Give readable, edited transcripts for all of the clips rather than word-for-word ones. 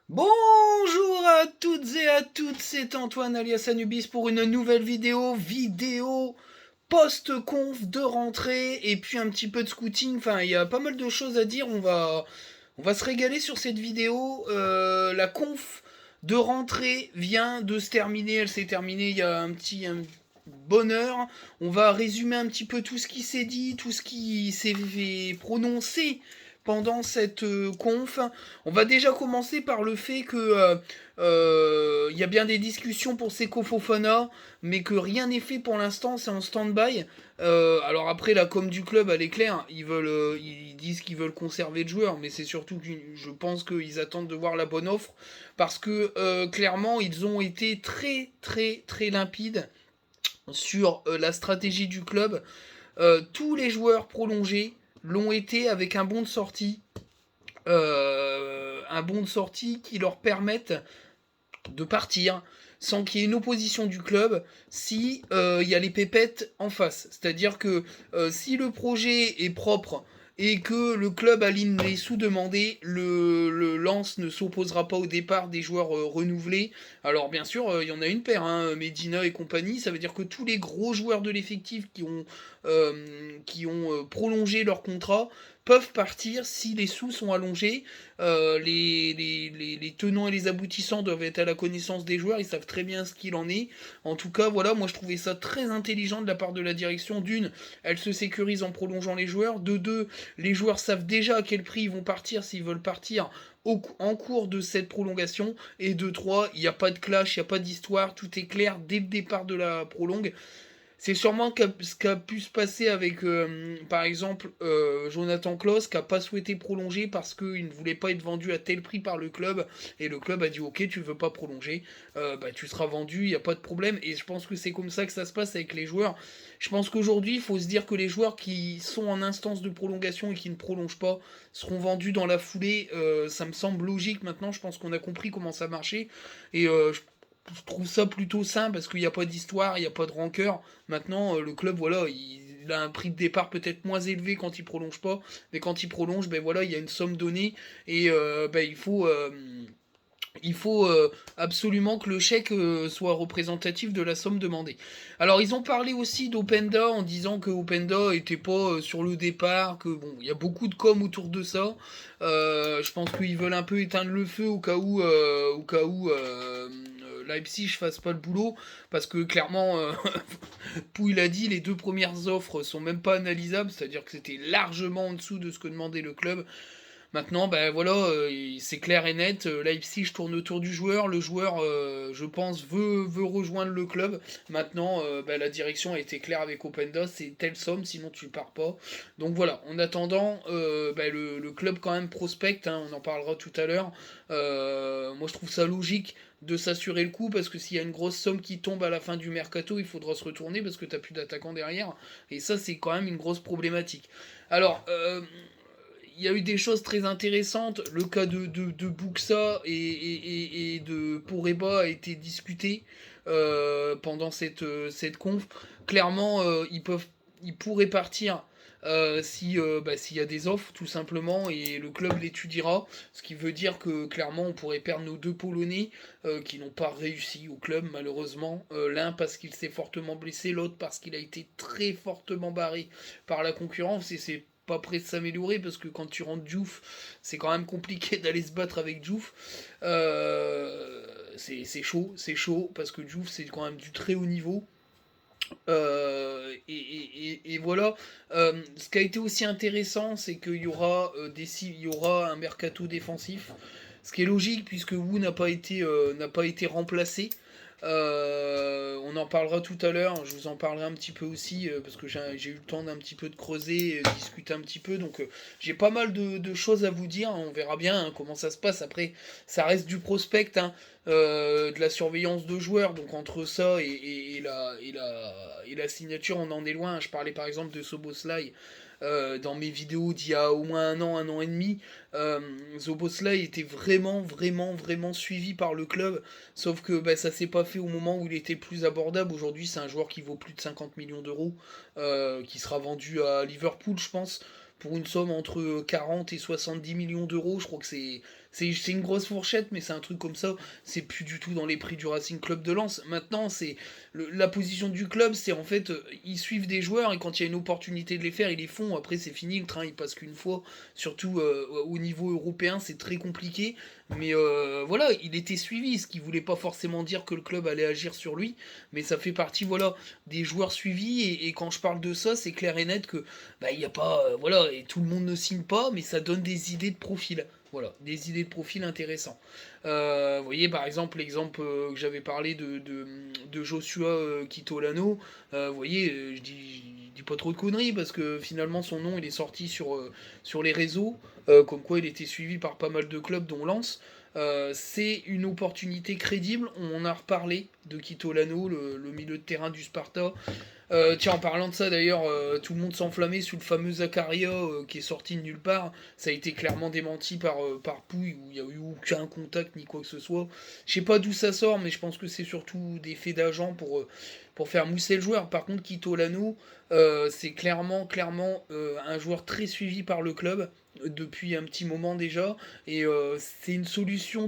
Bonjour à toutes et à toutes, c'est Antoine alias Anubis pour une nouvelle vidéo post-conf de rentrée et puis un petit peu de scouting. Enfin, il y a pas mal de choses à dire. On va se régaler sur cette vidéo. La conf de rentrée vient de se terminer. Elle s'est terminée il y a un bonheur. On va résumer un petit peu tout ce qui s'est dit, tout ce qui s'est prononcé pendant cette conf. On va déjà commencer par le fait que y a bien des discussions pour Seko Fofana, mais que rien n'est fait pour l'instant, c'est en stand-by. Alors après, la com du club, elle est claire. Ils disent qu'ils veulent conserver le joueur, mais c'est surtout que je pense qu'ils attendent de voir la bonne offre, parce que clairement, ils ont été très très très limpides sur la stratégie du club. Tous les joueurs prolongés l'ont été avec un bon de sortie qui leur permette de partir sans qu'il y ait une opposition du club si il y a les pépettes en face. C'est-à-dire que si le projet est propre et que le club aligne les sous-demandés, le Lens ne s'opposera pas au départ des joueurs renouvelés. Alors bien sûr, il y en a une paire, hein, Medina et compagnie, ça veut dire que tous les gros joueurs de l'effectif qui ont prolongé leur contrat peuvent partir si les sous sont allongés. Les tenants et les aboutissants doivent être à la connaissance des joueurs, ils savent très bien ce qu'il en est. En tout cas, voilà, moi je trouvais ça très intelligent de la part de la direction. D'une, elle se sécurise en prolongeant les joueurs. De deux, les joueurs savent déjà à quel prix ils vont partir s'ils veulent partir en cours de cette prolongation. Et de trois, il n'y a pas de clash, il n'y a pas d'histoire, tout est clair dès le départ de la prolongue. C'est sûrement ce qui a pu se passer avec, par exemple, Jonathan Klaus, qui n'a pas souhaité prolonger parce qu'il ne voulait pas être vendu à tel prix par le club. Et le club a dit ok, tu veux pas prolonger, bah, tu seras vendu, il n'y a pas de problème. Et je pense que c'est comme ça que ça se passe avec les joueurs. Je pense qu'aujourd'hui, il faut se dire que les joueurs qui sont en instance de prolongation et qui ne prolongent pas seront vendus dans la foulée. Ça me semble logique maintenant, je pense qu'on a compris comment ça marchait. Et je trouve ça plutôt sain parce qu'il n'y a pas d'histoire, il n'y a pas de rancœur. Maintenant, le club, voilà, il a un prix de départ peut-être moins élevé quand il prolonge pas, mais quand il prolonge, ben voilà, il y a une somme donnée et ben, il faut absolument que le chèque soit représentatif de la somme demandée. Alors ils ont parlé aussi d'Openda en disant que Openda était pas sur le départ, que bon, il y a beaucoup de com autour de ça. Je pense qu'ils veulent un peu éteindre le feu au cas où Leipzig fasse pas le boulot, parce que clairement, Pouille l'a dit, les deux premières offres sont même pas analysables, c'est-à-dire que c'était largement en dessous de ce que demandait le club. Maintenant, ben voilà, c'est clair et net. Leipzig tourne autour du joueur. Le joueur, je pense, veut rejoindre le club. Maintenant, ben, la direction a été claire avec Openda, c'est telle somme, sinon tu pars pas. Donc voilà, en attendant, ben, le club quand même prospecte, hein, on en parlera tout à l'heure. Moi je trouve ça logique de s'assurer le coup parce que s'il y a une grosse somme qui tombe à la fin du mercato, il faudra se retourner parce que t'as plus d'attaquant derrière. Et ça, c'est quand même une grosse problématique. Alors, il y a eu des choses très intéressantes. Le cas de Buxa et de Poureba a été discuté pendant cette conf. Clairement, ils pourraient partir s'il y a des offres, tout simplement, et le club l'étudiera. Ce qui veut dire que clairement, on pourrait perdre nos deux Polonais qui n'ont pas réussi au club, malheureusement. L'un parce qu'il s'est fortement blessé, l'autre parce qu'il a été très fortement barré par la concurrence, et c'est pas prêt de s'améliorer parce que quand tu rentres Diouf, c'est quand même compliqué d'aller se battre avec Diouf. C'est chaud parce que Diouf c'est quand même du très haut niveau. Et voilà. Ce qui a été aussi intéressant, c'est qu'il y aura il y aura un mercato défensif, ce qui est logique puisque Wu n'a pas été remplacé. On en parlera tout à l'heure, je vous en parlerai un petit peu aussi, parce que j'ai eu le temps d'un petit peu de creuser, discuter un petit peu, donc j'ai pas mal de choses à vous dire, on verra bien hein, comment ça se passe, après ça reste du prospect, hein, de la surveillance de joueurs, donc entre ça et la signature on en est loin, je parlais par exemple de Soboslai, dans mes vidéos d'il y a au moins un an et demi, Zoboslai était vraiment, vraiment, vraiment suivi par le club. Sauf que bah, ça s'est pas fait au moment où il était plus abordable. Aujourd'hui, c'est un joueur qui vaut plus de 50 millions d'euros, qui sera vendu à Liverpool, je pense, pour une somme entre 40 et 70 millions d'euros. Je crois que C'est une grosse fourchette, mais c'est un truc comme ça. C'est plus du tout dans les prix du Racing Club de Lens. Maintenant, la position du club, c'est en fait, ils suivent des joueurs et quand il y a une opportunité de les faire, ils les font. Après, c'est fini, le train il passe qu'une fois. Surtout au niveau européen, c'est très compliqué. Mais voilà, il était suivi, ce qui voulait pas forcément dire que le club allait agir sur lui. Mais ça fait partie, voilà, des joueurs suivis. Et quand je parle de ça, c'est clair et net que bah, il y a pas, voilà, et tout le monde ne signe pas, mais ça donne des idées de profil. Voilà, des idées de profil intéressants. Vous voyez, par exemple, l'exemple que j'avais parlé de Joshua Kitolano. Vous voyez, je dis pas trop de conneries parce que finalement son nom il est sorti sur les réseaux, comme quoi il était suivi par pas mal de clubs, dont Lens. C'est une opportunité crédible. On en a reparlé de Kitolano, le milieu de terrain du Sparta. Tiens, en parlant de ça d'ailleurs, tout le monde s'enflammait sous le fameux Zakaria qui est sorti de nulle part. Ça a été clairement démenti par Pouille, où il n'y a eu aucun contact ni quoi que ce soit. Je sais pas d'où ça sort, mais je pense que c'est surtout des faits d'agent pour faire mousser le joueur. Par contre, Quito Lano, c'est clairement un joueur très suivi par le club depuis un petit moment déjà. Et c'est une solution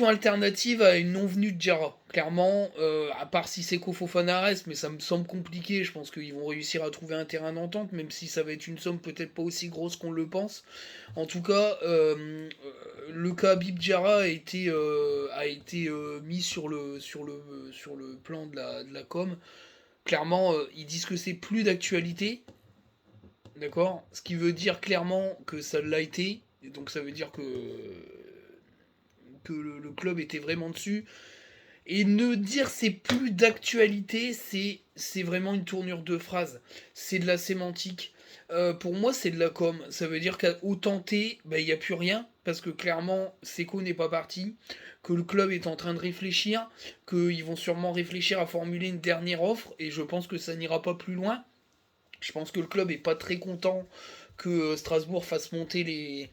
alternative à une non-venue de Jara. Clairement, à part si Seko Fofana reste, mais ça me semble compliqué. Je pense qu'ils vont réussir à trouver un terrain d'entente, même si ça va être une somme peut-être pas aussi grosse qu'on le pense. En tout cas, le cas Bib Jara a été mis sur le plan de la com. Clairement, ils disent que c'est plus d'actualité. D'accord. Ce qui veut dire clairement que ça l'a été. Et donc ça veut dire que le club était vraiment dessus. Et ne dire c'est plus d'actualité, c'est vraiment une tournure de phrase. C'est de la sémantique. Pour moi, c'est de la com. Ça veut dire qu'au tenté, il n'y a plus rien. Parce que clairement, Seko n'est pas parti. Que le club est en train de réfléchir. Qu'ils vont sûrement réfléchir à formuler une dernière offre. Et je pense que ça n'ira pas plus loin. Je pense que le club est pas très content que Strasbourg fasse monter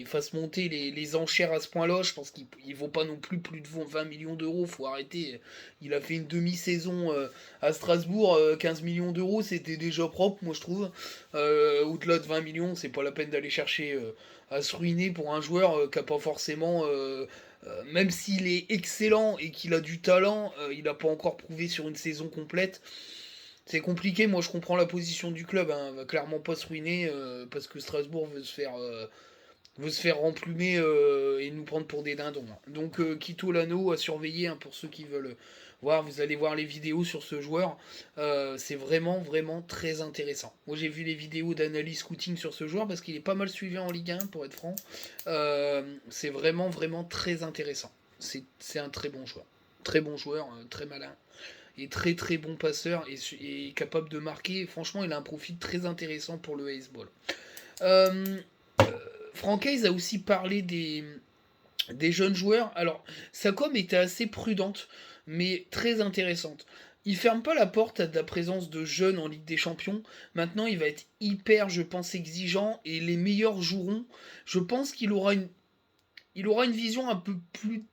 fasse monter les enchères à ce point-là. Je pense qu'il ne vaut pas non plus de 20 millions d'euros. Faut arrêter. Il a fait une demi-saison à Strasbourg. 15 millions d'euros, c'était déjà propre, moi je trouve. Au-delà de 20 millions, c'est pas la peine d'aller chercher à se ruiner pour un joueur qui n'a pas forcément. Même s'il est excellent et qu'il a du talent, il n'a pas encore prouvé sur une saison complète. C'est compliqué, moi je comprends la position du club, hein. Va clairement pas se ruiner parce que Strasbourg veut se faire remplumer et nous prendre pour des dindons, hein. Donc Quito Lano à surveiller, hein, pour ceux qui veulent voir, vous allez voir les vidéos sur ce joueur. C'est vraiment très intéressant. Moi j'ai vu les vidéos d'analyse scouting sur ce joueur parce qu'il est pas mal suivi en Ligue 1 pour être franc. C'est vraiment très intéressant. C'est un très bon joueur. Très bon joueur, très malin est très bon passeur et capable de marquer. Franchement, il a un profil très intéressant pour le baseball. Euh, Francaise a aussi parlé des jeunes joueurs. Alors, sa com était assez prudente, mais très intéressante. Il ferme pas la porte à la présence de jeunes en Ligue des Champions. Maintenant, il va être hyper, je pense, exigeant et les meilleurs joueront. Je pense qu'il aura une vision un peu plus,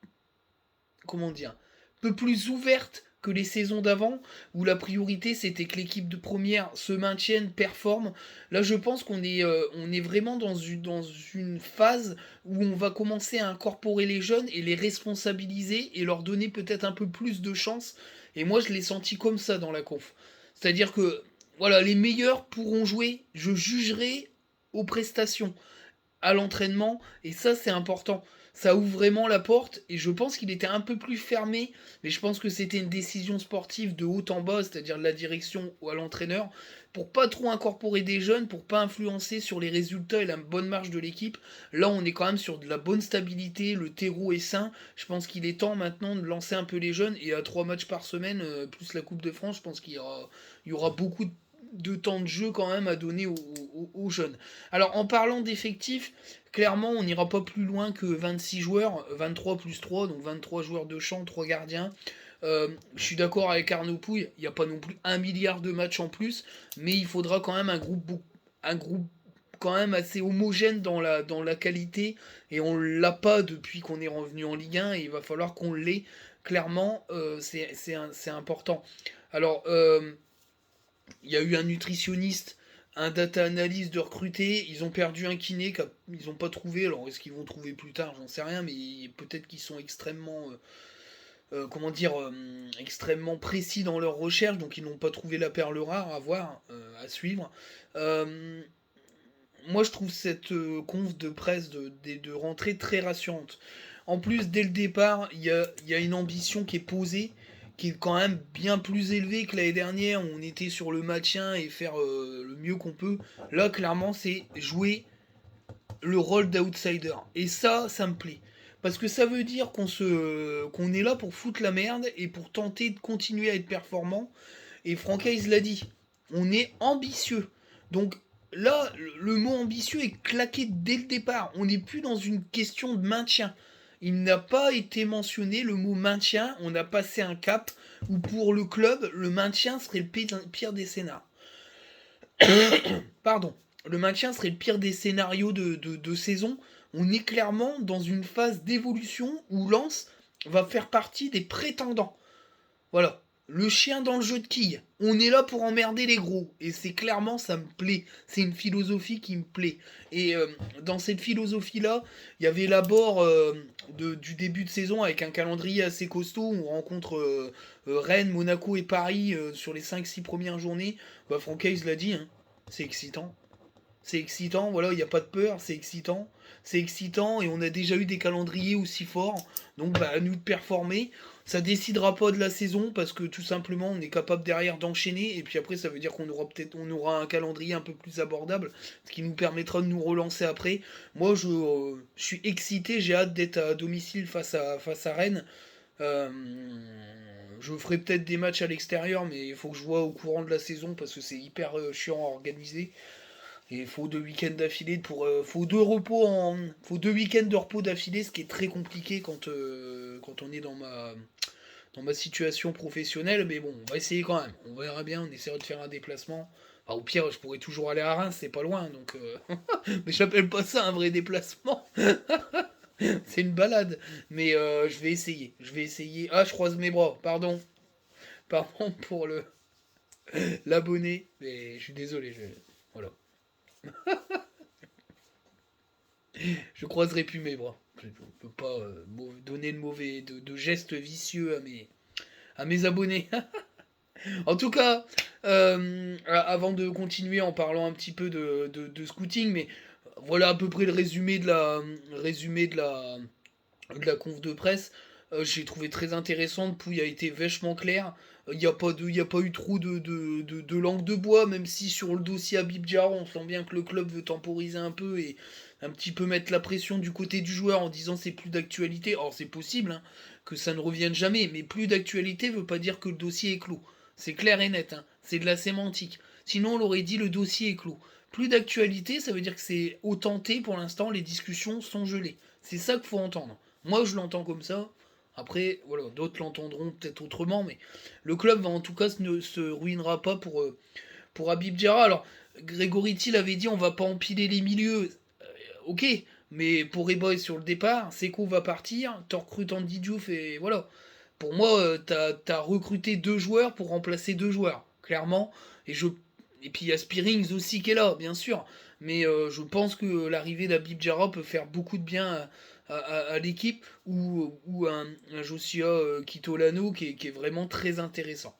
comment dire, un peu plus ouverte que les saisons d'avant, où la priorité c'était que l'équipe de première se maintienne, performe. Là, je pense qu'on est vraiment dans une phase où on va commencer à incorporer les jeunes et les responsabiliser et leur donner peut-être un peu plus de chance. Et moi, je l'ai senti comme ça dans la conf. C'est-à-dire que, voilà, les meilleurs pourront jouer. Je jugerai aux prestations, à l'entraînement, et ça c'est important. Ça ouvre vraiment la porte, et je pense qu'il était un peu plus fermé, mais je pense que c'était une décision sportive de haut en bas, c'est-à-dire de la direction ou à l'entraîneur, pour pas trop incorporer des jeunes, pour pas influencer sur les résultats et la bonne marche de l'équipe. Là, on est quand même sur de la bonne stabilité, le terreau est sain. Je pense qu'il est temps maintenant de lancer un peu les jeunes, et à 3 matchs par semaine, plus la Coupe de France, je pense qu'il y aura beaucoup de temps de jeu quand même à donner aux jeunes. Alors en parlant d'effectifs, clairement on n'ira pas plus loin que 26 joueurs, 23 plus 3, donc 23 joueurs de champ, 3 gardiens. Je suis d'accord avec Arnaud Pouille, il n'y a pas non plus 1 milliard de matchs en plus, mais il faudra quand même un groupe quand même assez homogène dans la qualité, et on l'a pas depuis qu'on est revenu en Ligue 1, et il va falloir qu'on l'ait. Clairement, c'est important. Alors, il y a eu un nutritionniste un data analyst de recruter, ils ont perdu un kiné qu'ils n'ont pas trouvé, alors est-ce qu'ils vont trouver plus tard, j'en sais rien, mais peut-être qu'ils sont extrêmement, extrêmement précis dans leurs recherches, donc ils n'ont pas trouvé la perle rare à voir, à suivre. Euh, Moi je trouve cette conf de presse de rentrée très rassurante. En plus, dès le départ, il y a une ambition qui est posée, qui est quand même bien plus élevée que l'année dernière, où on était sur le maintien et faire le mieux qu'on peut. Là, clairement, c'est jouer le rôle d'outsider. Et ça me plaît. Parce que ça veut dire qu'on est là pour foutre la merde et pour tenter de continuer à être performant. Et Franck Hayes l'a dit, on est ambitieux. Donc là, le mot ambitieux est claqué dès le départ. On n'est plus dans une question de maintien. Il n'a pas été mentionné le mot maintien. On a passé un cap où pour le club, le maintien serait le pire des scénarios. Pardon. Le maintien serait le pire des scénarios de saison. On est clairement dans une phase d'évolution où Lens va faire partie des prétendants. Voilà. Le chien dans le jeu de quilles. On est là pour emmerder les gros. Et c'est clairement, ça me plaît. C'est une philosophie qui me plaît. Et dans cette philosophie-là, il y avait l'abord du début de saison avec un calendrier assez costaud. On rencontre Rennes, Monaco et Paris sur les 5-6 premières journées. Bah, Franck Hayes l'a dit, hein, c'est excitant. C'est excitant, voilà, il n'y a pas de peur, c'est excitant. C'est excitant et on a déjà eu des calendriers aussi forts. Donc bah, à nous de performer. Ça décidera pas de la saison parce que tout simplement on est capable derrière d'enchaîner et puis après ça veut dire on aura un calendrier un peu plus abordable, ce qui nous permettra de nous relancer après. Moi je suis excité, j'ai hâte d'être à domicile face à Rennes. Euh, je ferai peut-être des matchs à l'extérieur mais il faut que je vois au courant de la saison parce que c'est hyper chiant à organiser. Et il faut 2 week-ends d'affilée faut 2 week-ends de repos d'affilée, ce qui est très compliqué quand on est dans ma situation professionnelle. Mais bon, on va essayer quand même. On verra bien, on essaiera de faire un déplacement. Enfin, au pire, je pourrais toujours aller à Reims, c'est pas loin, donc. Mais j'appelle pas ça un vrai déplacement. C'est une balade. Mais je vais essayer. Je vais essayer. Ah, je croise mes bras. Pardon. Pardon pour l'abonné. Mais je suis désolé. Voilà. Je croiserai plus mes bras. Je ne peux pas donner de gestes vicieux à mes abonnés. En tout cas, avant de continuer en parlant un petit peu de scouting, mais voilà à peu près le résumé de la conf de presse. J'ai trouvé très intéressante. Pouille a été vachement clair. Il n'y a pas eu trop de langue de bois, même si sur le dossier Habib Diarra, on sent bien que le club veut temporiser un peu et un petit peu mettre la pression du côté du joueur en disant c'est plus d'actualité. Alors c'est possible hein, que ça ne revienne jamais, mais plus d'actualité veut pas dire que le dossier est clos. C'est clair et net, hein. C'est de la sémantique. Sinon on l'aurait dit le dossier est clos. Plus d'actualité, ça veut dire que c'est au tenté pour l'instant, les discussions sont gelées. C'est ça qu'il faut entendre. Moi je l'entends comme ça. Après, voilà, d'autres l'entendront peut-être autrement, mais le club va en tout cas ne se ruinera pas pour Habib Diarra. Alors, Grégory Thiel avait dit on va pas empiler les milieux. Ok, mais pour Eboy sur le départ, Seko va partir, t'en recrutes Andy Diouf et voilà. Pour moi, t'as recruté 2 joueurs pour remplacer 2 joueurs, clairement. Et puis il y a Spearings aussi qui est là, bien sûr. Mais je pense que l'arrivée d'Habib Diarra peut faire beaucoup de bien à l'équipe ou un Josia Kitolano qui est vraiment très intéressant.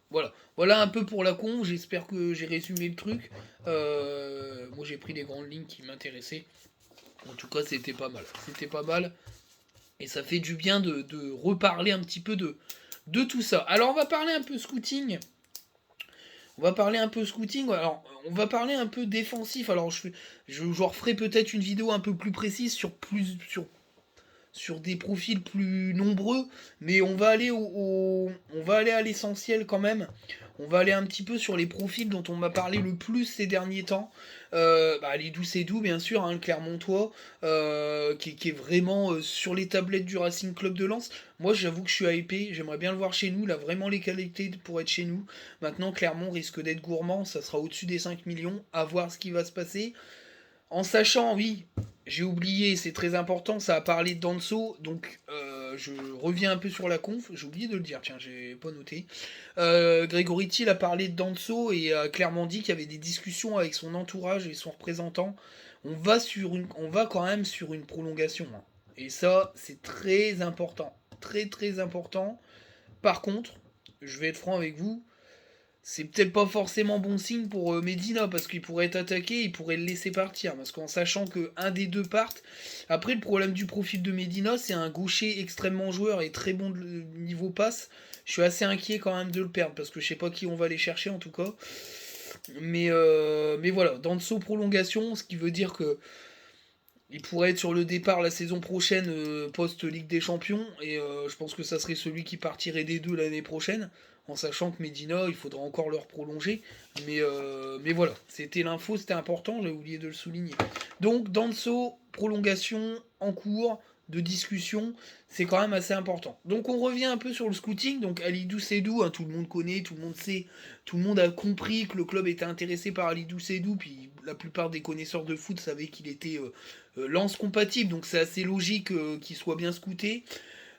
Voilà un peu pour la con. J'espère que j'ai résumé le truc. Moi j'ai pris les grandes lignes qui m'intéressaient. En tout cas, c'était pas mal. C'était pas mal. Et ça fait du bien de reparler un petit peu de tout ça. Alors, on va parler un peu scouting. On va parler un peu scouting. Alors, on va parler un peu défensif. Alors, je referai peut-être une vidéo un peu plus précise sur des profils plus nombreux, mais on va aller on va aller à l'essentiel quand même. On va aller un petit peu sur les profils dont on m'a parlé le plus ces derniers temps. Les Doucet-Doux, bien sûr, hein, le Clermontois, qui est vraiment sur les tablettes du Racing Club de Lens. Moi, j'avoue que je suis hypé, j'aimerais bien le voir chez nous, il a vraiment les qualités pour être chez nous. Maintenant, Clermont risque d'être gourmand, ça sera au-dessus des 5 millions, à voir ce qui va se passer. En sachant, oui, j'ai oublié, c'est très important, ça a parlé de Danso, donc je reviens un peu sur la conf, j'ai oublié de le dire, tiens, j'ai pas noté. Grégory Thiel a parlé de Danso et a clairement dit qu'il y avait des discussions avec son entourage et son représentant. On va quand même sur une prolongation, hein. Et ça, c'est très important. Très très important. Par contre, je vais être franc avec vous, c'est peut-être pas forcément bon signe pour Medina parce qu'il pourrait être attaqué, il pourrait le laisser partir. Parce qu'en sachant que un des deux parte, après le problème du profil de Medina, c'est un gaucher extrêmement joueur et très bon niveau passe. Je suis assez inquiet quand même de le perdre parce que je sais pas qui on va aller chercher en tout cas. Mais voilà, Danso prolongation, ce qui veut dire que il pourrait être sur le départ la saison prochaine post-Ligue des Champions et je pense que ça serait celui qui partirait des deux l'année prochaine, en sachant que Medina, il faudra encore leur prolonger. Mais voilà, c'était l'info, c'était important, j'ai oublié de le souligner. Donc Danso, prolongation en cours de discussion, c'est quand même assez important. Donc on revient un peu sur le scouting, donc Alidou Sedou, hein, tout le monde connaît, tout le monde sait, tout le monde a compris que le club était intéressé par Alidou Sedou, puis la plupart des connaisseurs de foot savaient qu'il était lance compatible, donc c'est assez logique qu'il soit bien scouté.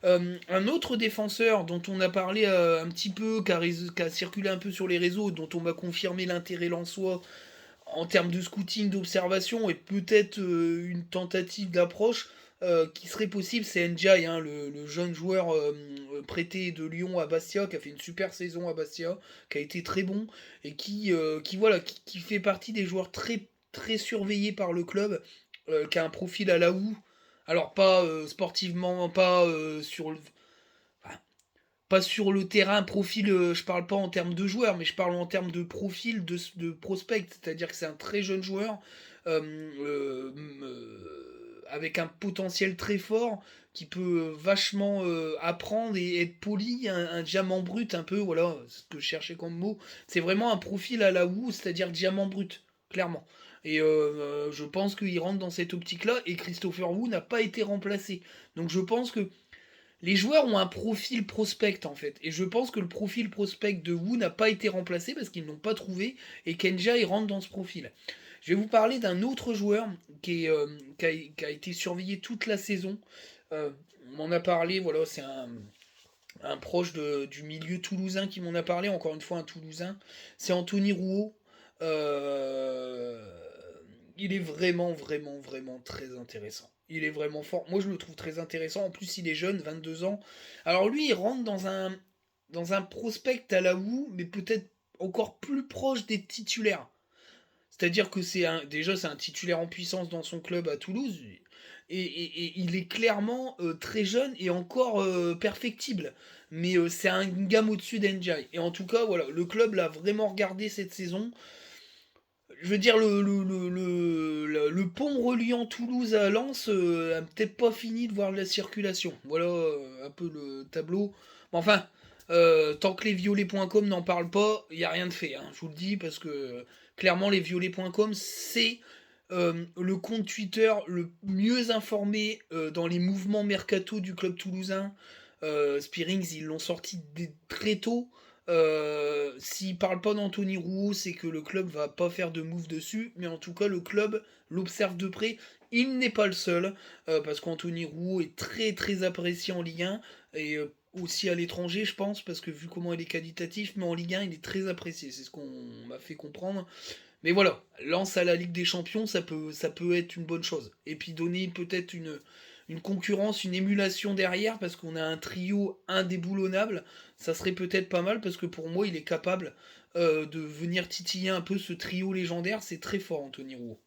Un autre défenseur dont on a parlé un petit peu, qui a circulé un peu sur les réseaux, dont on m'a confirmé l'intérêt lensois en termes de scouting, d'observation, et peut-être une tentative d'approche qui serait possible, c'est Ndiaye, hein, le jeune joueur prêté de Lyon à Bastia, qui a fait une super saison à Bastia, qui a été très bon, et qui fait partie des joueurs très, très surveillés par le club, qui a un profil à la houe. Alors pas sportivement, enfin, pas sur le terrain, profil, je parle pas en termes de joueur, mais je parle en termes de profil, de prospect, c'est-à-dire que c'est un très jeune joueur, avec un potentiel très fort, qui peut vachement apprendre et être poli, un diamant brut un peu, voilà, ce que je cherchais comme mot. C'est vraiment un profil à la Wu, c'est-à-dire diamant brut, clairement. Et je pense qu'il rentre dans cette optique-là, et Christopher Wu n'a pas été remplacé. Donc je pense que les joueurs ont un profil prospect en fait. Et je pense que le profil prospect de Wu n'a pas été remplacé parce qu'ils ne l'ont pas trouvé et Kenja il rentre dans ce profil. Je vais vous parler d'un autre joueur qui a été surveillé toute la saison. On m'en a parlé, voilà, c'est un proche du milieu toulousain qui m'en a parlé, encore une fois un toulousain. C'est Anthony Rouault. Euh, il est vraiment, vraiment, vraiment très intéressant. Il est vraiment fort. Moi, je le trouve très intéressant. En plus, il est jeune, 22 ans. Alors lui, il rentre dans un prospect à la Wu, mais peut-être encore plus proche des titulaires. C'est-à-dire que déjà c'est un titulaire en puissance dans son club à Toulouse, et il est clairement très jeune et encore perfectible. Mais c'est une gamme au-dessus d'Enjai. Et en tout cas, voilà, le club l'a vraiment regardé cette saison. Je veux dire, le pont reliant Toulouse à Lens a peut-être pas fini de voir la circulation. Voilà un peu le tableau. Mais enfin, tant que les violets.com n'en parlent pas, il n'y a rien de fait, hein, je vous le dis, parce que clairement, les violets.com, c'est le compte Twitter le mieux informé dans les mouvements mercato du club toulousain. Spearings, ils l'ont sorti très tôt. S'il parle pas d'Anthony Rouault, c'est que le club va pas faire de move dessus, mais en tout cas le club l'observe de près. Il n'est pas le seul, parce qu'Anthony Rouault est très très apprécié en Ligue 1, et aussi à l'étranger je pense, parce que vu comment il est qualitatif, mais en Ligue 1 il est très apprécié, c'est ce qu'on m'a fait comprendre. Mais voilà, lance à la Ligue des Champions, ça peut être une bonne chose. Et puis donner peut-être une concurrence, une émulation derrière, parce qu'on a un trio indéboulonnable, ça serait peut-être pas mal, parce que pour moi, il est capable de venir titiller un peu ce trio légendaire, c'est très fort, Anthony Rouault.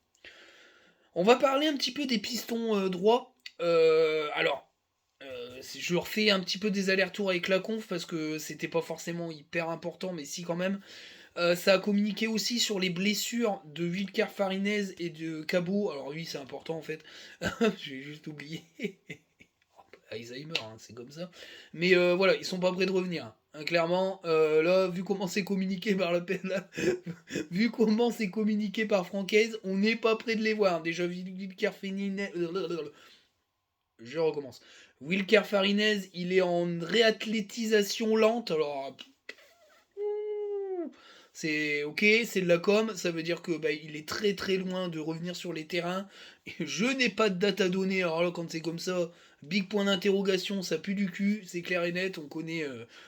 On va parler un petit peu des pistons droits. Je refais un petit peu des allers-retours avec la conf, parce que c'était pas forcément hyper important, mais si quand même. Ça a communiqué aussi sur les blessures de Wilker Farinez et de Cabot. Alors oui, c'est important en fait. J'ai juste oublié. Alzheimer, hein, c'est comme ça. Mais voilà, ils sont pas prêts de revenir, hein, clairement, là, vu comment c'est communiqué par vu comment c'est communiqué par Francaise, on n'est pas prêt de les voir. Déjà, Wilker Farinez. Je recommence. Wilker Farinez, il est en réathlétisation lente. Alors, C'est OK, c'est de la com, ça veut dire que, bah, il est très, très loin de revenir sur les terrains et je n'ai pas de date à donner. Alors là, quand c'est comme ça, big point d'interrogation, ça pue du cul, c'est clair et net. On connaît,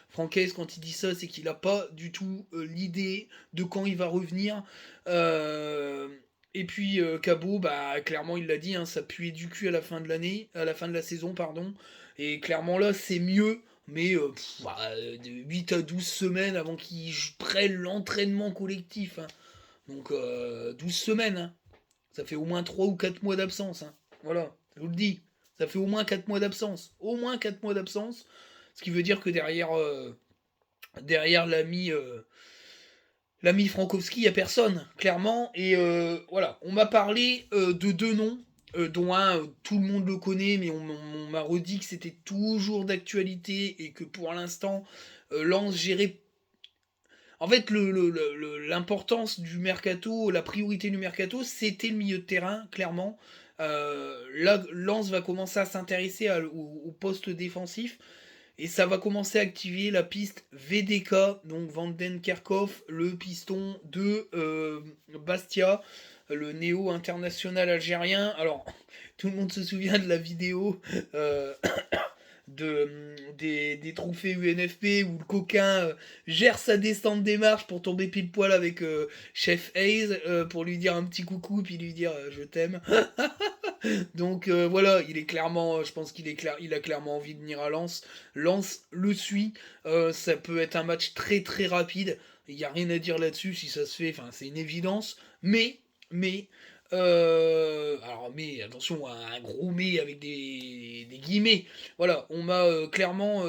Francaise quand il dit ça, c'est qu'il a pas du tout, l'idée de quand il va revenir. Hem et puis, Cabot, bah, clairement, il l'a dit, hein, ça puait du cul à la fin de la saison, pardon. Et clairement là, c'est mieux, mais de 8 à 12 semaines avant qu'ils prennent l'entraînement collectif, hein. Donc 12 semaines, hein. Ça fait au moins 3 ou 4 mois d'absence, hein. Voilà, je vous le dis. Ça fait au moins 4 mois d'absence. Au moins 4 mois d'absence. Ce qui veut dire que derrière l'ami Frankowski, il n'y a personne, clairement. Et voilà, on m'a parlé de deux noms, dont un, tout le monde le connaît, mais on m'a redit que c'était toujours d'actualité et que pour l'instant, Lens gérait. En fait, l'importance du mercato, la priorité du mercato, c'était le milieu de terrain, clairement. Là, Lens va commencer à s'intéresser au poste défensif. Et ça va commencer à activer la piste VDK, donc Vanden Kerkhoff, le piston de Bastia, le néo-international algérien. Alors, tout le monde se souvient de la vidéo euh, des trophées UNFP où le coquin gère sa descente des marches pour tomber pile poil avec Chef Hayes pour lui dire un petit coucou puis lui dire je t'aime. Donc voilà, il est clairement, je pense il a clairement envie de venir à Lens. Lens le suit, ça peut être un match très très rapide. Il n'y a rien à dire là-dessus si ça se fait, enfin c'est une évidence. Mais, mais attention, un gros mais avec des guillemets. Voilà, on m'a clairement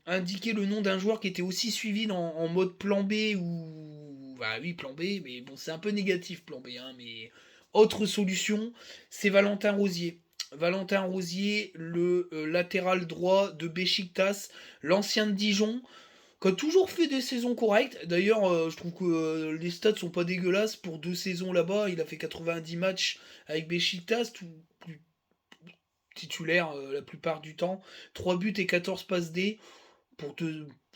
indiqué le nom d'un joueur qui était aussi suivi en mode plan B ou, bah oui plan B, mais bon c'est un peu négatif plan B, hein, mais autre solution, c'est Valentin Rosier. Valentin Rosier, le latéral droit de Besiktas, l'ancien de Dijon, qui a toujours fait des saisons correctes. D'ailleurs, je trouve que les stats sont pas dégueulasses pour 2 saisons là-bas. Il a fait 90 matchs avec Besiktas, titulaire la plupart du temps. 3 buts et 14 passes D. Pour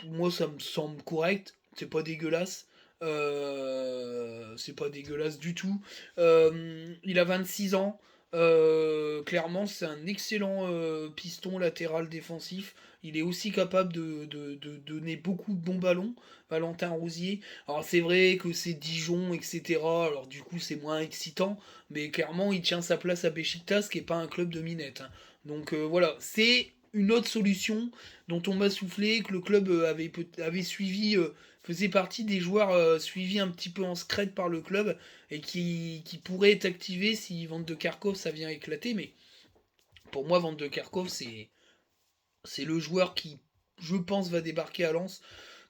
moi, ça me semble correct. C'est pas dégueulasse. C'est pas dégueulasse du tout. Il a 26 ans. Clairement, c'est un excellent piston latéral défensif. Il est aussi capable de donner beaucoup de bons ballons, Valentin Rosier. Alors c'est vrai que c'est Dijon, etc. Alors du coup c'est moins excitant, mais clairement il tient sa place à Besiktas, qui est pas un club de minette, hein. Donc voilà, c'est une autre solution dont on m'a soufflé, que le club avait suivi, faisait partie des joueurs suivis un petit peu en secret par le club et qui pourrait être activé si Van de Kerkhoff ça vient éclater. Mais pour moi, Van de Kerkhoff, c'est le joueur qui, je pense, va débarquer à Lens,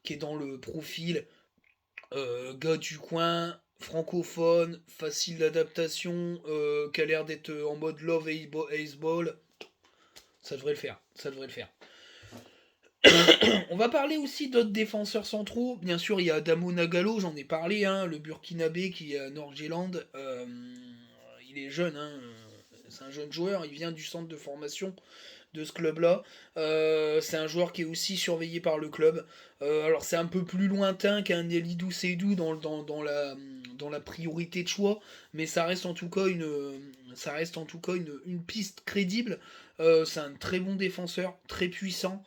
qui est dans le profil gars du coin, francophone, facile d'adaptation, qui a l'air d'être en mode love ace ball. Ça devrait le faire. Ça devrait le faire. On va parler aussi d'autres défenseurs centraux. Bien sûr, il y a Adamo Nagalo, j'en ai parlé, hein, le Burkinabé qui est à Nord-Géland. Il est jeune, hein, c'est un jeune joueur, il vient du centre de formation de ce club-là. C'est un joueur qui est aussi surveillé par le club. Alors c'est un peu plus lointain qu'un Elidou Seydou dans la priorité de choix, mais ça reste en tout cas une piste crédible. C'est un très bon défenseur, très puissant,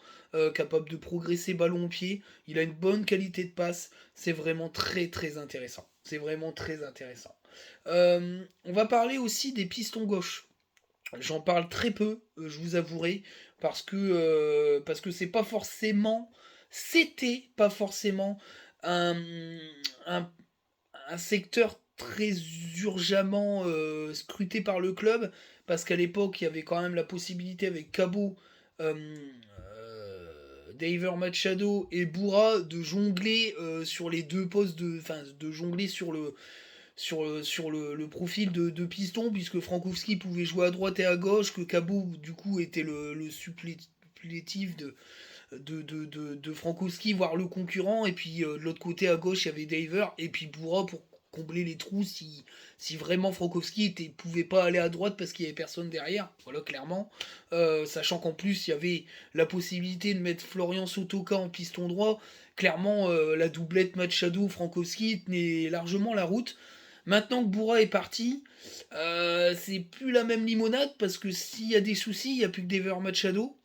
capable de progresser ballon au pied. Il a une bonne qualité de passe. C'est vraiment très très intéressant. C'est vraiment très intéressant. On va parler aussi des pistons gauche. J'en parle très peu, je vous avouerai, parce que c'était pas forcément un, un, un secteur très urgemment scruté par le club, parce qu'à l'époque il y avait quand même la possibilité avec Cabot, Daver Machado et Boura de jongler sur les deux postes de jongler sur le profil de piston, puisque Frankowski pouvait jouer à droite et à gauche, que Cabot, du coup, était le supplétif de Frankowski, voire le concurrent, et puis de l'autre côté à gauche, il y avait Daver, et puis Boura pour combler les trous si vraiment Frankowski pouvait pas aller à droite parce qu'il y avait personne derrière, voilà clairement. Sachant qu'en plus il y avait la possibilité de mettre Florian Sotoka en piston droit, clairement la doublette Machado Frankowski tenait largement la route. Maintenant que Boura est parti, c'est plus la même limonade parce que s'il y a des soucis, il n'y a plus que Dever Machado.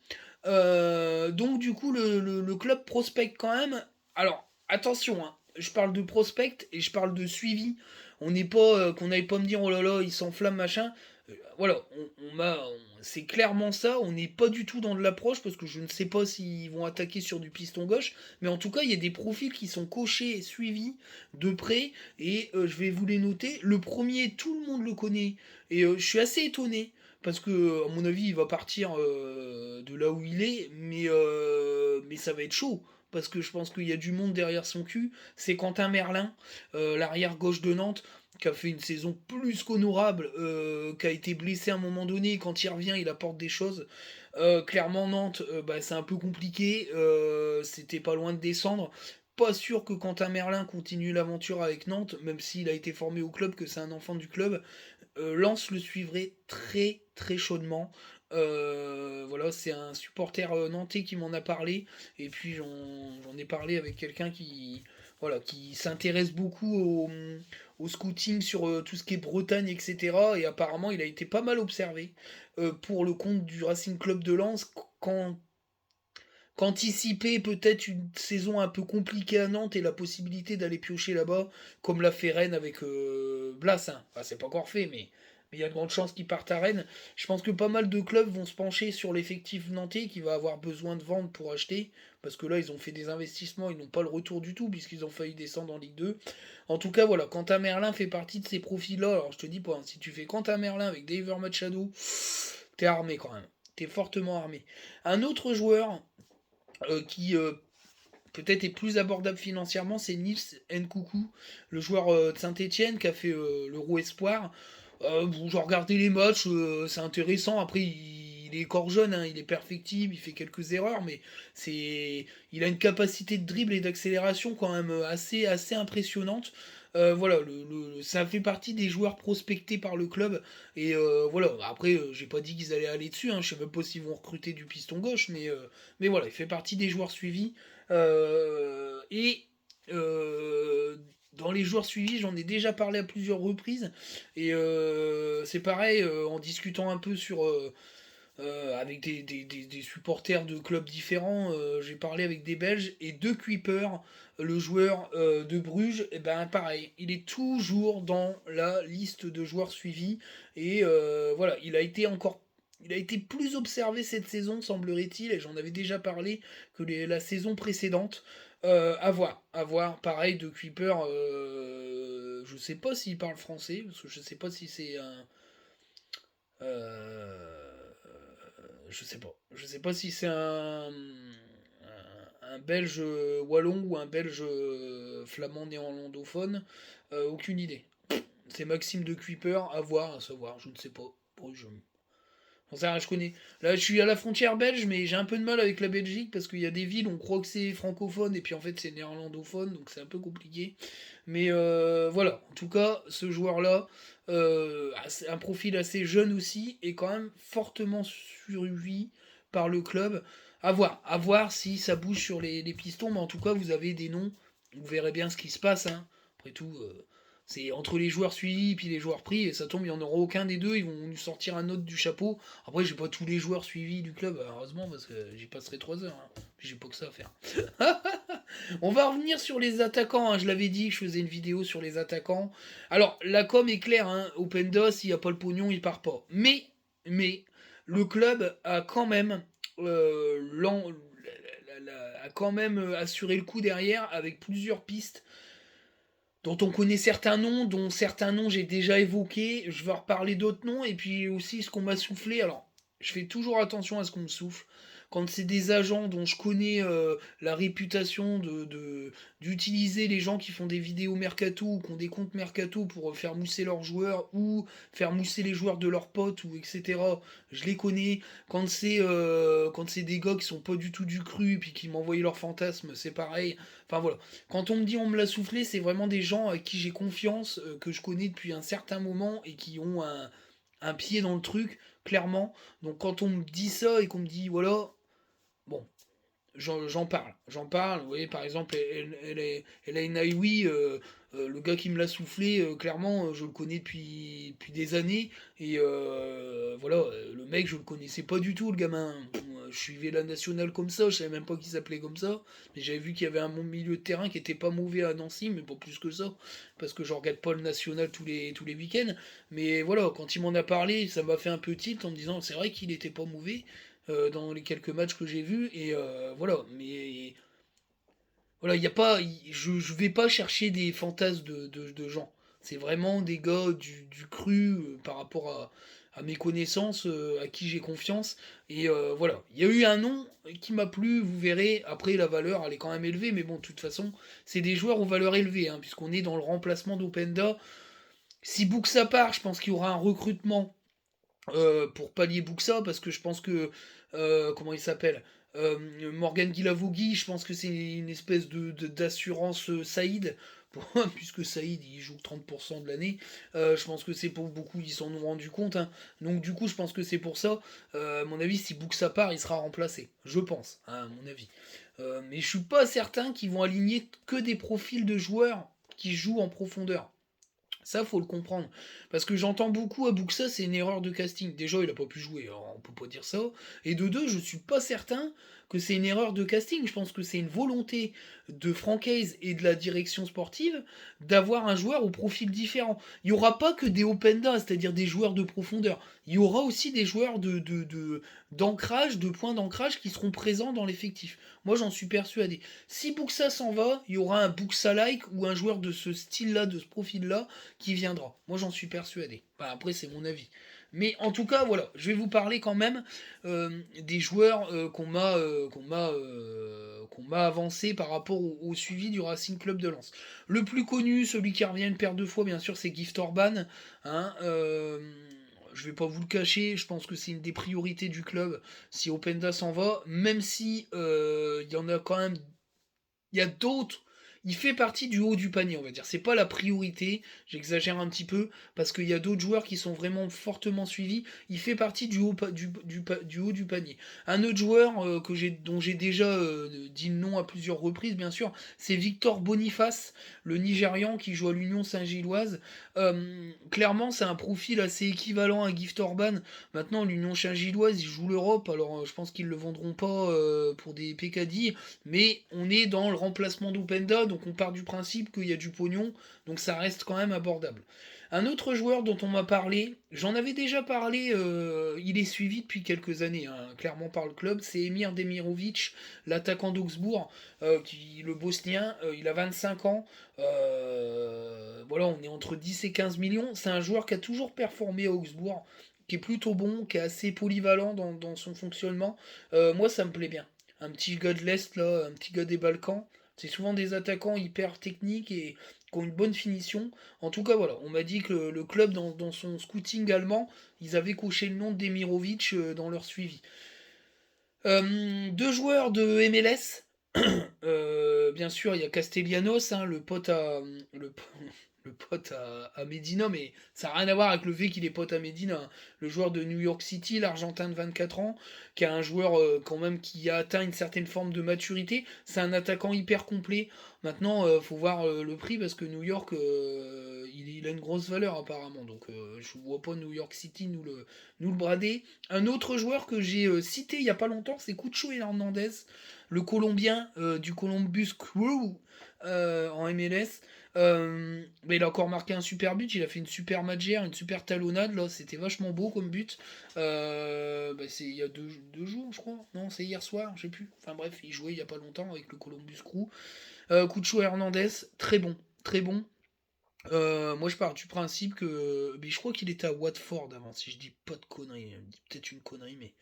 Donc du coup le club prospecte quand même. Alors attention, hein, je parle de prospect et je parle de suivi. On n'est pas qu'on n'aille pas me dire oh là là il s'enflamme machin. Voilà, c'est clairement ça. On n'est pas du tout dans de l'approche parce que je ne sais pas s'ils vont attaquer sur du piston gauche, mais en tout cas il y a des profils qui sont cochés et suivis de près et je vais vous les noter. Le premier, tout le monde le connaît et je suis assez étonné parce que, à mon avis, il va partir de là où il est, mais ça va être chaud. Parce que je pense qu'il y a du monde derrière son cul. C'est Quentin Merlin, l'arrière gauche de Nantes, qui a fait une saison plus qu'honorable, qui a été blessé à un moment donné. Quand il revient, il apporte des choses. Clairement, Nantes, bah, c'est un peu compliqué. C'était pas loin de descendre. Pas sûr que Quentin Merlin continue l'aventure avec Nantes, même s'il a été formé au club, que c'est un enfant du club. Lens le suivrait très très chaudement. Voilà, c'est un supporter nantais qui m'en a parlé, et puis j'en ai parlé avec quelqu'un voilà, qui s'intéresse beaucoup au scouting sur tout ce qui est Bretagne, etc. Et apparemment, il a été pas mal observé pour le compte du Racing Club de Lens quand qu'anticiper peut-être une saison un peu compliquée à Nantes et la possibilité d'aller piocher là-bas, comme l'a fait Rennes avec Blas. Hein. Enfin, c'est pas encore fait, mais il y a de grandes chances qu'ils partent à Rennes. Je pense que pas mal de clubs vont se pencher sur l'effectif nantais qui va avoir besoin de vendre pour acheter, parce que là, ils ont fait des investissements, ils n'ont pas le retour du tout, puisqu'ils ont failli descendre en Ligue 2. En tout cas, voilà, Quentin Merlin fait partie de ces profils-là. Alors, je te dis pas, hein, si tu fais Quentin Merlin avec Daver Machado, t'es armé quand même. T'es fortement armé. Un autre joueur qui peut-être est plus abordable financièrement, c'est Nils Nkoukou, le joueur de Saint-Etienne qui a fait l'Euro Espoir. Bon, j'ai regardé les matchs, c'est intéressant. Après, il est encore jeune, hein, il est perfectible, il fait quelques erreurs, mais il a une capacité de dribble et d'accélération quand même assez impressionnante. Voilà, ça fait partie des joueurs prospectés par le club. Et voilà, après, j'ai pas dit qu'ils allaient aller dessus, hein, je sais même pas s'ils vont recruter du piston gauche, mais voilà, il fait partie des joueurs suivis. Et dans les joueurs suivis, j'en ai déjà parlé à plusieurs reprises. Et c'est pareil, en discutant un peu avec des supporters de clubs différents, j'ai parlé avec des Belges et De Kuiper, le joueur de Bruges, et ben pareil, il est toujours dans la liste de joueurs suivis. Et voilà, il a été plus observé cette saison, semblerait-il, et j'en avais déjà parlé, que la saison précédente. À voir, pareil, De Kuiper, je sais pas s'il parle français, parce que je sais pas si c'est un. Euh, je sais pas. Je sais pas si c'est un Belge wallon ou un Belge flamand néerlandophone. Aucune idée. C'est Maxime de Kuiper, à voir, à savoir, je ne sais pas. Bon, je connais. Là, je suis à la frontière belge, mais j'ai un peu de mal avec la Belgique parce qu'il y a des villes, on croit que c'est francophone et puis en fait c'est néerlandophone, donc c'est un peu compliqué. Mais voilà, en tout cas, ce joueur-là, un profil assez jeune aussi, et quand même fortement suivi par le club. À voir si ça bouge sur les pistons, mais en tout cas, vous avez des noms, vous verrez bien ce qui se passe. Hein. Après tout, c'est entre les joueurs suivis et puis les joueurs pris, et ça tombe, il n'y en aura aucun des deux, ils vont nous sortir un autre du chapeau. Après, j'ai pas tous les joueurs suivis du club, heureusement, parce que j'y passerai 3 heures. Hein. J'ai pas que ça à faire. On va revenir sur les attaquants, hein. Je l'avais dit que je faisais une vidéo sur les attaquants. Alors, la com est claire, hein. Opendos, s'il n'y a pas le pognon, il part pas. Mais, le club a quand même, a quand même assuré le coup derrière avec plusieurs pistes dont on connaît certains noms, dont certains noms j'ai déjà évoqués. Je vais reparler d'autres noms, et puis aussi ce qu'on m'a soufflé. Alors, Je fais toujours attention à ce qu'on me souffle. Quand c'est des agents dont je connais la réputation d'utiliser les gens qui font des vidéos mercato ou qui ont des comptes mercato pour faire mousser leurs joueurs ou faire mousser les joueurs de leurs potes ou etc. Je les connais. Quand c'est des gars qui sont pas du tout du cru puis qui m'envoient leurs fantasmes, c'est pareil. Enfin voilà. Quand on me dit on me l'a soufflé, c'est vraiment des gens à qui j'ai confiance, que je connais depuis un certain moment et qui ont un pied dans le truc, clairement. Donc quand on me dit ça et qu'on me dit voilà, bon, j'en parle. J'en parle. Vous voyez, par exemple, elle a une Iwi, le gars qui me l'a soufflé, clairement, je le connais depuis des années. Et voilà, le mec, je le connaissais pas du tout, le gamin. Je suivais la nationale comme ça, je savais même pas qu'il s'appelait comme ça. Mais j'avais vu qu'il y avait un bon milieu de terrain qui était pas mauvais à Nancy, mais pas plus que ça. Parce que je regarde pas le national tous les week-ends. Mais voilà, quand il m'en a parlé, ça m'a fait un peu tilt en me disant c'est vrai qu'il était pas mauvais dans les quelques matchs que j'ai vus. Et voilà, mais voilà, y a pas, je vais pas chercher des fantasmes de gens. C'est vraiment des gars du cru par rapport à mes connaissances, à qui j'ai confiance. Et voilà, il y a eu un nom qui m'a plu, vous verrez. Après, la valeur, elle est quand même élevée, mais bon, de toute façon, c'est des joueurs aux valeurs élevées, hein, puisqu'on est dans le remplacement d'Openda. Si Buxa part, je pense qu'il y aura un recrutement pour pallier Buxa, parce que je pense que comment il s'appelle, Morgan Guilavogui, je pense que c'est une espèce d'assurance Saïd, puisque Saïd il joue que 30% de l'année. Je pense que c'est pour beaucoup, ils s'en ont rendu compte, hein. Donc du coup je pense que c'est pour ça. À mon avis, si Buxa part, il sera remplacé, je pense, hein, à mon avis. Mais je suis pas certain qu'ils vont aligner que des profils de joueurs qui jouent en profondeur. Ça, faut le comprendre. Parce que j'entends beaucoup à Buxa, c'est une erreur de casting. Déjà, il a pas pu jouer, alors on peut pas dire ça. Et de deux, je suis pas certain que c'est une erreur de casting. Je pense que c'est une volonté de Francaise et de la direction sportive d'avoir un joueur au profil différent. Il y aura pas que des openda, c'est-à-dire des joueurs de profondeur. Il y aura aussi des joueurs d'ancrage, de points d'ancrage qui seront présents dans l'effectif. Moi, j'en suis persuadé. Si Buxa s'en va, il y aura un Buxa-like ou un joueur de ce style-là, de ce profil-là, qui viendra. Moi, j'en suis persuadé. Enfin, après, c'est mon avis. Mais en tout cas, voilà, je vais vous parler quand même des joueurs qu'on m'a avancé par rapport au suivi du Racing Club de Lens. Le plus connu, celui qui revient une paire de fois, bien sûr, c'est Gift Orban. Hein, je vais pas vous le cacher, je pense que c'est une des priorités du club si Openda s'en va, même si il y en a quand même, il y a d'autres. Il fait partie du haut du panier, on va dire. C'est pas la priorité, j'exagère un petit peu, parce qu'il y a d'autres joueurs qui sont vraiment fortement suivis. Il fait partie du haut du panier. Un autre joueur dont j'ai déjà dit le nom à plusieurs reprises, bien sûr, c'est Victor Boniface, le Nigérian qui joue à l'Union Saint-Gilloise. Clairement, c'est un profil assez équivalent à Gift Orban. Maintenant, l'Union Saint-Gilloise, ils jouent l'Europe, alors je pense qu'ils le vendront pas pour des pécadilles, mais on est dans le remplacement d'Openda, donc on part du principe qu'il y a du pognon, donc ça reste quand même abordable. Un autre joueur dont on m'a parlé, j'en avais déjà parlé, il est suivi depuis quelques années, hein, clairement par le club, c'est Emir Demirovic, l'attaquant d'Augsbourg, le bosnien, il a 25 ans, voilà, on est entre 10 et 15 millions, c'est un joueur qui a toujours performé à Augsbourg, qui est plutôt bon, qui est assez polyvalent dans son fonctionnement. Moi, ça me plaît bien. Un petit gars de l'Est, là, un petit gars des Balkans. C'est souvent des attaquants hyper techniques et qui ont une bonne finition. En tout cas, voilà, on m'a dit que le club, dans son scouting allemand, ils avaient coché le nom d'Emirovic dans leur suivi. Deux joueurs de MLS. Bien sûr, il y a Castellanos, hein, le pote à Medina, mais ça n'a rien à voir avec le fait qu'il est pote à Medina, hein. Le joueur de New York City, l'Argentin de 24 ans, qui a un joueur quand même qui a atteint une certaine forme de maturité. C'est un attaquant hyper complet. Maintenant, faut voir le prix parce que New York, il a une grosse valeur apparemment. Donc, je ne vois pas New York City nous le brader. Un autre joueur que j'ai cité il n'y a pas longtemps, c'est Cucho Hernandez, le Colombien du Columbus Crew en MLS. Mais il a encore marqué un super but, il a fait une super match hier, une super talonnade, là, c'était vachement beau comme but. C'est il y a deux jours, je crois. Non, c'est hier soir, je sais plus. Enfin bref, il jouait il y a pas longtemps avec le Columbus Crew. Cucho Hernandez, très bon, très bon. Moi, je pars du principe que mais je crois qu'il était à Watford avant, si je dis pas de conneries, je dis peut-être une connerie, mais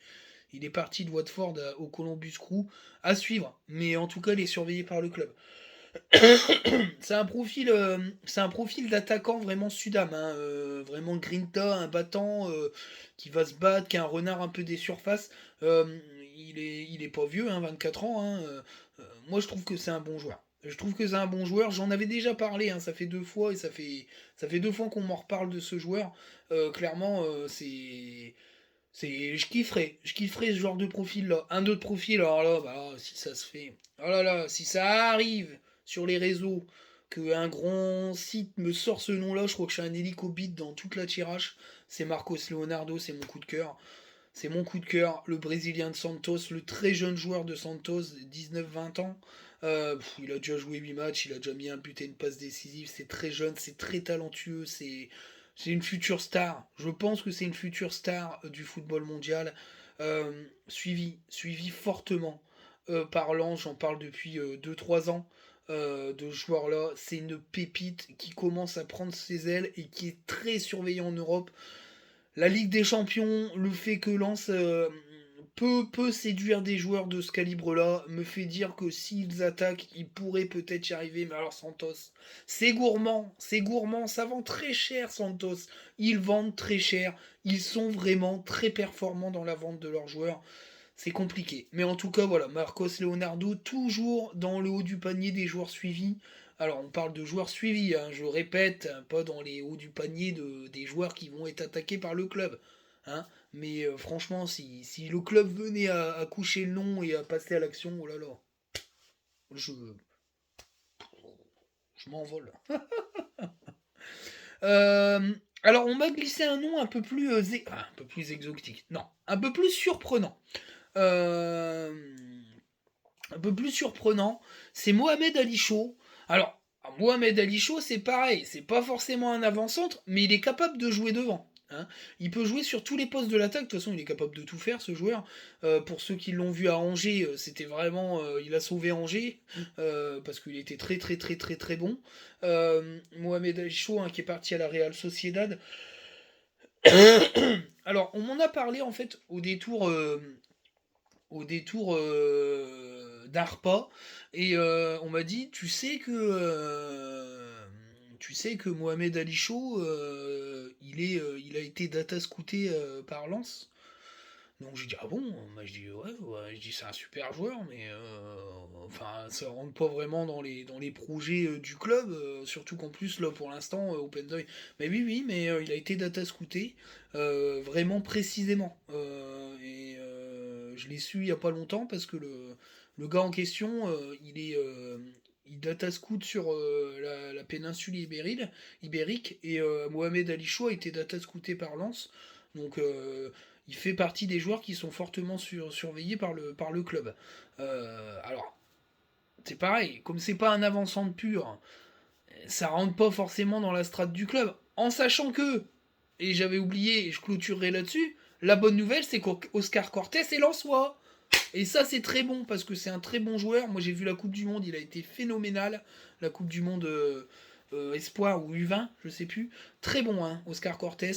il est parti de Watford au Columbus Crew, à suivre, mais en tout cas, il est surveillé par le club. C'est un profil d'attaquant vraiment Sudam, hein, vraiment grinta, un battant qui va se battre, qui est un renard un peu des surfaces. Euh, il est pas vieux, hein, 24 ans. Hein, moi, je trouve que c'est un bon joueur. Je trouve que c'est un bon joueur. J'en avais déjà parlé, hein, ça fait 2 fois et ça fait 2 fois qu'on m'en reparle de ce joueur. Clairement, je kifferais ce genre de profil là. Un autre profil, alors là, bah, si ça se fait. Oh là là, si ça arrive sur les réseaux, qu'un grand site me sort ce nom-là, je crois que je suis un hélicobite dans toute la tirage. C'est Marcos Leonardo, c'est mon coup de cœur. C'est mon coup de cœur, le Brésilien de Santos, le très jeune joueur de Santos, 19-20 ans. Il a déjà joué 8 matchs, il a déjà mis un but et une passe décisive. C'est très jeune, c'est très talentueux, c'est une future star. Je pense que c'est une future star du football mondial. Suivi fortement par Lens, j'en parle depuis 2-3 ans. De ce joueur-là, c'est une pépite qui commence à prendre ses ailes et qui est très surveillé en Europe. La Ligue des Champions, le fait que Lens peut séduire des joueurs de ce calibre-là, me fait dire que s'ils attaquent, ils pourraient peut-être y arriver. Mais alors Santos, c'est gourmand, ça vend très cher Santos. Ils vendent très cher, ils sont vraiment très performants dans la vente de leurs joueurs. C'est compliqué. Mais en tout cas, voilà, Marcos Leonardo, toujours dans le haut du panier des joueurs suivis. Alors, on parle de joueurs suivis, hein, je répète, hein, pas dans les hauts du panier des joueurs qui vont être attaqués par le club. Hein. Mais franchement, si le club venait à coucher le nom et à passer à l'action, oh là là, je, je m'envole. Alors, on m'a glissé un nom un peu plus, un peu plus exotique. Non, un peu plus surprenant. Euh, un peu plus surprenant, c'est Mohamed Ali Chaud. Alors, Mohamed Ali Chaud, c'est pareil, c'est pas forcément un avant-centre, mais il est capable de jouer devant. Hein. Il peut jouer sur tous les postes de l'attaque, de toute façon il est capable de tout faire ce joueur. Pour ceux qui l'ont vu à Angers, c'était vraiment... il a sauvé Angers, parce qu'il était très très très très très bon. Mohamed Ali Chaud, hein, qui est parti à la Real Sociedad. Alors on m'en a parlé en fait au détour d'Arpa et on m'a dit tu sais que Mohamed Ali Chaud il a été data scouté par Lens. Donc j'ai dit ah bon. Moi je dis ouais, je dis c'est un super joueur, mais enfin ça rentre pas vraiment dans les projets du club, surtout qu'en plus là pour l'instant Open Doy. Mais oui, mais il a été data scouté vraiment précisément. Et je l'ai su il y a pas longtemps parce que le gars en question il data scout sur la péninsule ibérique et Mohamed Ali Chaud a été data scouté par Lens. Donc il fait partie des joueurs qui sont fortement surveillés par le club. Alors, c'est pareil, comme c'est pas un avant-centre pur, ça rentre pas forcément dans la strate du club. En sachant que, et j'avais oublié, et je clôturerai là-dessus, la bonne nouvelle c'est qu'Oscar Cortés est lensois. Et ça c'est très bon parce que c'est un très bon joueur. Moi j'ai vu la Coupe du Monde, il a été phénoménal. La Coupe du Monde Espoir ou U20, je sais plus. Très bon, hein, Oscar Cortés,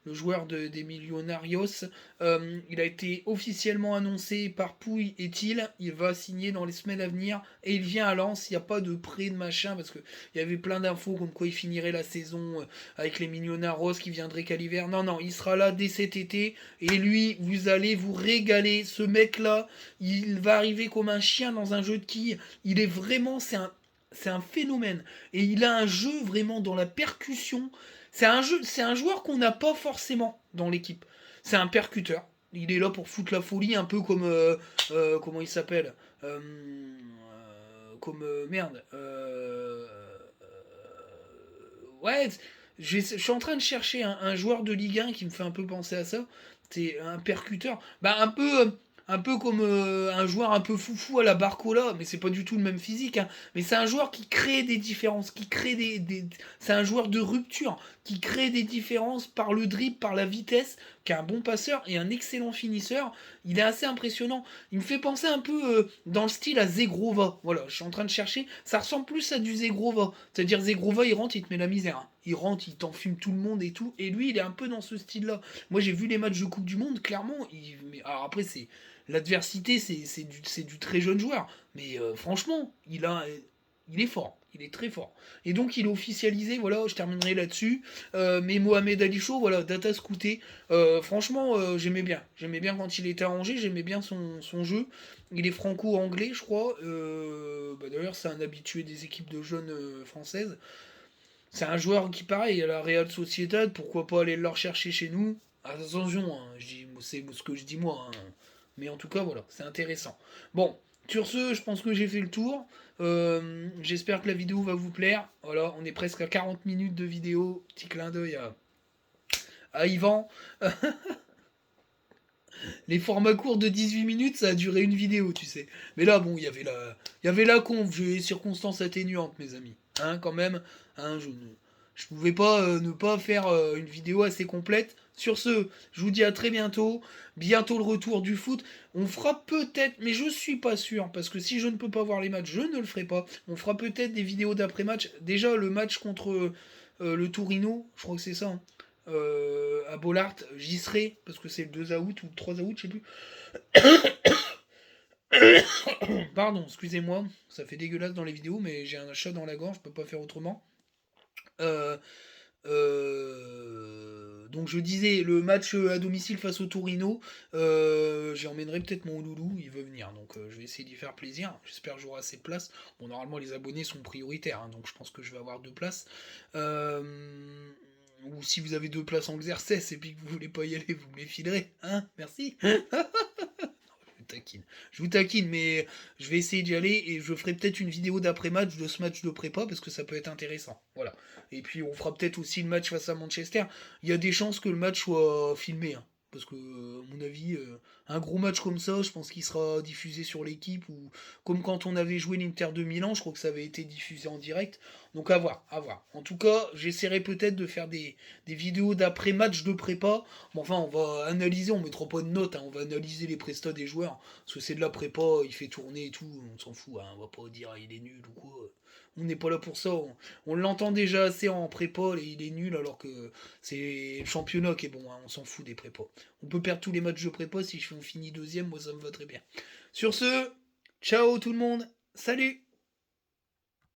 le joueur des Millonarios. Il a été officiellement annoncé par Pouille et Thiel. Il va signer dans les semaines à venir et il vient à Lens. Il n'y a pas de prêt de machin parce qu'il y avait plein d'infos comme quoi il finirait la saison avec les Millonarios qui viendraient qu'à l'hiver. Non, non, il sera là dès cet été et lui, vous allez vous régaler. Ce mec-là, il va arriver comme un chien dans un jeu de quilles. Il est vraiment, c'est un phénomène. Et il a un jeu vraiment dans la percussion. C'est un joueur qu'on n'a pas forcément dans l'équipe. C'est un percuteur. Il est là pour foutre la folie, un peu comme comment il s'appelle, comme merde. Ouais, je suis en train de chercher un joueur de Ligue 1 qui me fait un peu penser à ça. C'est un percuteur. Bah un peu comme un joueur un peu foufou à la Barcola, mais c'est pas du tout le même physique. Hein. Mais c'est un joueur qui crée des différences, qui crée c'est un joueur de rupture, qui crée des différences par le dribble, par la vitesse, qui est un bon passeur et un excellent finisseur. Il est assez impressionnant. Il me fait penser un peu dans le style à Zegrova. Voilà, je suis en train de chercher. Ça ressemble plus à du Zegrova. C'est-à-dire Zegrova, il rentre, il te met la misère, hein. Il rentre, il t'enfume tout le monde et tout. Et lui, il est un peu dans ce style-là. Moi, j'ai vu les matchs de Coupe du Monde, clairement. Alors après, c'est l'adversité, c'est du très jeune joueur. Mais franchement, il est fort. Il est très fort. Et donc, il est officialisé. Voilà, je terminerai là-dessus. Mais Mohamed Ali Chaud, voilà, Data Scouté. Franchement, j'aimais bien. J'aimais bien quand il était à Angers. J'aimais bien son jeu. Il est franco-anglais, je crois. D'ailleurs, c'est un habitué des équipes de jeunes françaises. C'est un joueur qui, pareil, à la Real Sociedad, pourquoi pas aller le rechercher chez nous. Attention, hein, c'est ce que je dis moi. Hein. Mais en tout cas, voilà, c'est intéressant. Bon, sur ce, je pense que j'ai fait le tour. J'espère que la vidéo va vous plaire. Voilà, on est presque à 40 minutes de vidéo. Petit clin d'œil à Yvan. Les formats courts de 18 minutes, ça a duré une vidéo, tu sais. Mais là, bon, il y avait la conf, j'ai les circonstances atténuantes, mes amis. Hein, quand même. Hein, je pouvais pas ne pas faire une vidéo assez complète. Sur ce, je vous dis à très bientôt. Bientôt le retour du foot. On fera peut-être, mais je suis pas sûr, parce que si je ne peux pas voir les matchs, je ne le ferai pas. On fera peut-être des vidéos d'après-match. Déjà, le match contre le Torino, je crois que c'est ça. Hein. À Bollard, j'y serai, parce que c'est le 2 août ou le 3 août, je sais plus. Pardon, excusez-moi, ça fait dégueulasse dans les vidéos, mais j'ai un chat dans la gorge, je peux pas faire autrement. Euh, donc je disais, le match à domicile face au Torino, j'emmènerai peut-être mon loulou, il veut venir, donc je vais essayer d'y faire plaisir. J'espère que j'aurai assez de place. Bon, normalement les abonnés sont prioritaires, hein, donc je pense que je vais avoir 2 places. Ou si vous avez 2 places en exercice et puis que vous voulez pas y aller, vous me les filerez, hein? Merci. Taquine. Je vous taquine, mais je vais essayer d'y aller et je ferai peut-être une vidéo d'après-match de ce match de prépa parce que ça peut être intéressant. Voilà. Et puis on fera peut-être aussi le match face à Manchester. Il y a des chances que le match soit filmé. Hein, parce que, à mon avis, un gros match comme ça, je pense qu'il sera diffusé sur l'équipe. Ou comme quand on avait joué l'Inter de Milan, je crois que ça avait été diffusé en direct. Donc à voir, à voir. En tout cas, j'essaierai peut-être de faire des vidéos d'après-match de prépa. Bon, enfin, on va analyser, on mettra pas de notes, hein, on va analyser les prestats des joueurs. Parce que c'est de la prépa, il fait tourner et tout, on s'en fout, hein, on va pas dire il est nul ou quoi. On n'est pas là pour ça. On l'entend déjà assez en prépa, et il est nul alors que c'est le championnat qui est bon, hein, on s'en fout des prépas. On peut perdre tous les matchs de prépa si on finit deuxième, moi ça me va très bien. Sur ce, ciao tout le monde, salut!